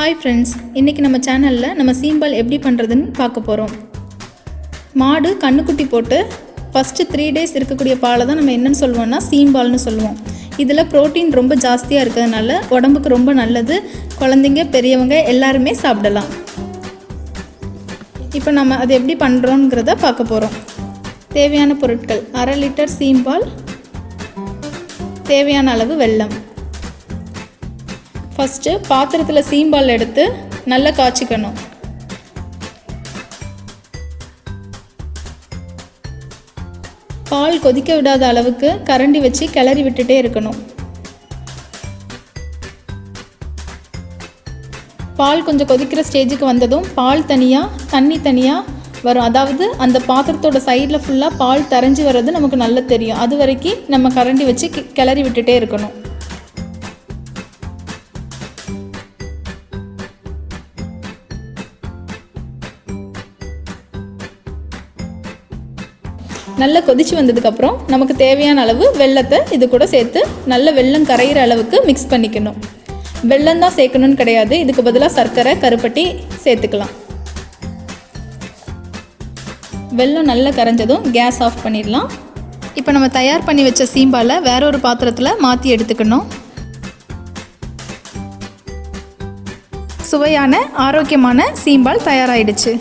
Hi friends, இன்றைக்கி நம்ம சேனலில் நம்ம சீம்பால் எப்படி பண்ணுறதுன்னு பார்க்க போகிறோம். மாடு கண்ணுக்குட்டி போட்டு ஃபஸ்ட்டு 3 days இருக்கக்கூடிய பாலை தான் நம்ம என்னென்னு சொல்லுவோம்னா சீம்பால்னு சொல்லுவோம். இதில் ப்ரோட்டீன் ரொம்ப ஜாஸ்தியாக இருக்கிறதுனால உடம்புக்கு ரொம்ப நல்லது. குழந்தைங்க பெரியவங்க எல்லாருமே சாப்பிடலாம். இப்போ நம்ம அதை எப்படி பண்ணுறோங்கிறத பார்க்க போகிறோம். தேவையான பொருட்கள்: 1/2 லிட்டர் சீம்பால், தேவையான அளவு வெல்லம். ஃபஸ்ட்டு பாத்திரத்தில் சீம்பால் எடுத்து நல்லா காய்ச்சிக்கணும். பால் கொதிக்க விடாத அளவுக்கு கரண்டி வச்சு கிளறி விட்டுட்டே இருக்கணும். பால் கொஞ்சம் கொதிக்கிற ஸ்டேஜுக்கு வந்ததும் பால் தனியாக தண்ணி தனியாக வரும். அதாவது அந்த பாத்திரத்தோட சைடில் ஃபுல்லாக பால் தரைஞ்சி வர்றது நமக்கு நல்லா தெரியும். அது வரைக்கும் நம்ம கரண்டி வச்சு கிளறி விட்டுட்டே இருக்கணும். நல்லா கொதிச்சு வந்ததுக்கப்புறம் நமக்கு தேவையான அளவு வெல்லத்தை இது கூட சேர்த்து நல்ல வெல்லம் கரையிற அளவுக்கு மிக்ஸ் பண்ணிக்கணும். வெல்லம் தான் சேர்க்கணும்னு கிடையாது, இதுக்கு பதிலாக சர்க்கரை, கருப்பட்டி சேர்த்துக்கலாம். வெல்லம் நல்லா கரைஞ்சதும் கேஸ் ஆஃப் பண்ணிடலாம். இப்போ நம்ம தயார் பண்ணி வச்ச சீம்பாலை வேற ஒரு பாத்திரத்தில் மாற்றி எடுத்துக்கணும். சுவையான ஆரோக்கியமான சீம்பால் தயாராகிடுச்சு.